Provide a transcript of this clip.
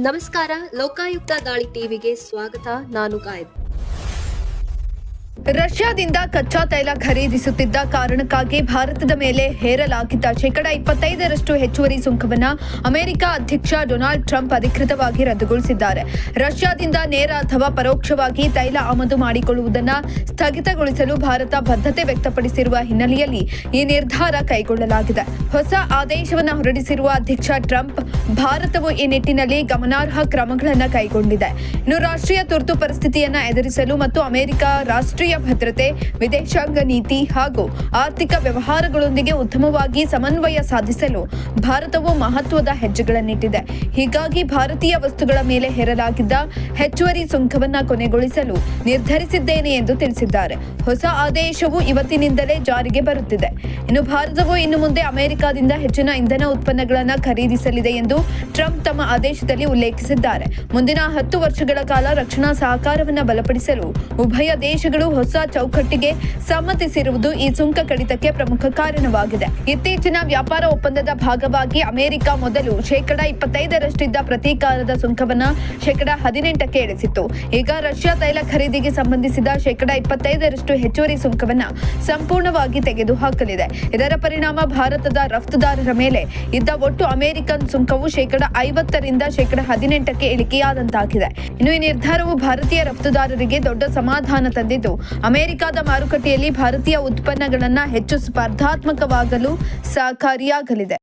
ನಮಸ್ಕಾರ, ಲೋಕಾಯುಕ್ತ ದಾಳಿ ಟಿವಿಗೆ ಸ್ವಾಗತ. ನಾನು ಗಾಯದ್. ರಷ್ಯಾದಿಂದ ಕಚ್ಚಾ ತೈಲ ಖರೀದಿಸುತ್ತಿದ್ದ ಕಾರಣಕ್ಕಾಗಿ ಭಾರತದ ಮೇಲೆ ಹೇರಲಾಗಿದ್ದ 25% ಹೆಚ್ಚುವರಿ ಸುಂಕವನ್ನು ಅಮೆರಿಕ ಅಧ್ಯಕ್ಷ ಡೊನಾಲ್ಡ್ ಟ್ರಂಪ್ ಅಧಿಕೃತವಾಗಿ ರದ್ದುಗೊಳಿಸಿದ್ದಾರೆ. ರಷ್ಯಾದಿಂದ ನೇರ ಅಥವಾ ಪರೋಕ್ಷವಾಗಿ ತೈಲ ಆಮದು ಮಾಡಿಕೊಳ್ಳುವುದನ್ನು ಸ್ಥಗಿತಗೊಳಿಸಲು ಭಾರತ ಬದ್ಧತೆ ವ್ಯಕ್ತಪಡಿಸಿರುವ ಹಿನ್ನೆಲೆಯಲ್ಲಿ ಈ ನಿರ್ಧಾರ ಕೈಗೊಳ್ಳಲಾಗಿದೆ. ಹೊಸ ಆದೇಶವನ್ನು ಹೊರಡಿಸಿರುವ ಅಧ್ಯಕ್ಷ ಟ್ರಂಪ್, ಭಾರತವು ಈ ನಿಟ್ಟಿನಲ್ಲಿ ಗಮನಾರ್ಹ ಕ್ರಮಗಳನ್ನು ಕೈಗೊಂಡಿದೆ. ಇನ್ನು ರಾಷ್ಟ್ರೀಯ ತುರ್ತು ಪರಿಸ್ಥಿತಿಯನ್ನು ಎದುರಿಸಲು ಮತ್ತು ಅಮೆರಿಕ ರಾಷ್ಟ್ರೀಯ ಭದ್ರತೆ, ವಿದೇಶಾಂಗ ನೀತಿ ಹಾಗೂ ಆರ್ಥಿಕ ವ್ಯವಹಾರಗಳೊಂದಿಗೆ ಉತ್ತಮವಾಗಿ ಸಮನ್ವಯ ಸಾಧಿಸಲು ಭಾರತವು ಮಹತ್ವದ ಹೆಜ್ಜೆಗಳನ್ನಿಟ್ಟಿದೆ. ಹೀಗಾಗಿ ಭಾರತೀಯ ವಸ್ತುಗಳ ಮೇಲೆ ಹೇರಲಾಗಿದ್ದ ಹೆಚ್ಚುವರಿ ಸುಂಕವನ್ನು ಕೊನೆಗೊಳಿಸಲು ನಿರ್ಧರಿಸಿದ್ದೇನೆ ಎಂದು ತಿಳಿಸಿದ್ದಾರೆ. ಹೊಸ ಆದೇಶವು ಇವತ್ತಿನಿಂದಲೇ ಜಾರಿಗೆ ಬರುತ್ತಿದೆ. ಇನ್ನು ಭಾರತವು ಇನ್ನು ಮುಂದೆ ಅಮೆರಿಕದಿಂದ ಹೆಚ್ಚಿನ ಇಂಧನ ಉತ್ಪನ್ನಗಳನ್ನು ಖರೀದಿಸಲಿದೆ ಎಂದು ಟ್ರಂಪ್ ತಮ್ಮ ಆದೇಶದಲ್ಲಿ ಉಲ್ಲೇಖಿಸಿದ್ದಾರೆ. ಮುಂದಿನ 10 ವರ್ಷಗಳ ಕಾಲ ರಕ್ಷಣಾ ಸಹಕಾರವನ್ನು ಬಲಪಡಿಸಲು ಉಭಯ ದೇಶಗಳು ಹೊಸ ಚೌಕಟ್ಟಿಗೆ ಸಮ್ಮತಿಸಿರುವುದು ಈ ಸುಂಕ ಕಡಿತಕ್ಕೆ ಪ್ರಮುಖ ಕಾರಣವಾಗಿದೆ. ಇತ್ತೀಚಿನ ವ್ಯಾಪಾರ ಒಪ್ಪಂದದ ಭಾಗವಾಗಿ ಅಮೆರಿಕ ಮೊದಲು 25% ಪ್ರತೀಕಾರದ ಸುಂಕವನ್ನು 18% ಇಳಿಸಿತ್ತು. ಈಗ ರಷ್ಯಾ ತೈಲ ಖರೀದಿಗೆ ಸಂಬಂಧಿಸಿದ 25% ಹೆಚ್ಚುವರಿ ಸುಂಕವನ್ನು ಸಂಪೂರ್ಣವಾಗಿ ತೆಗೆದುಹಾಕಲಿದೆ. ಇದರ ಪರಿಣಾಮ ಭಾರತದ ರಫ್ತುದಾರರ ಮೇಲೆ ಇದ್ದ ಒಟ್ಟು ಅಮೆರಿಕನ್ ಸುಂಕವು 50% 18% ಇಳಿಕೆಯಾದಂತಾಗಿದೆ. ಇನ್ನು ಈ ನಿರ್ಧಾರವು ಭಾರತೀಯ ರಫ್ತುದಾರರಿಗೆ ದೊಡ್ಡ ಸಮಾಧಾನ ತಂದಿದ್ದು, ಅಮೆರಿಕದ ಮಾರುಕಟ್ಟೆಯಲ್ಲಿ ಭಾರತೀಯ ಉತ್ಪನ್ನಗಳನ್ನು ಹೆಚ್ಚು ಸ್ಪರ್ಧಾತ್ಮಕವಾಗಲು ಸಹಕಾರಿಯಾಗಲಿದೆ.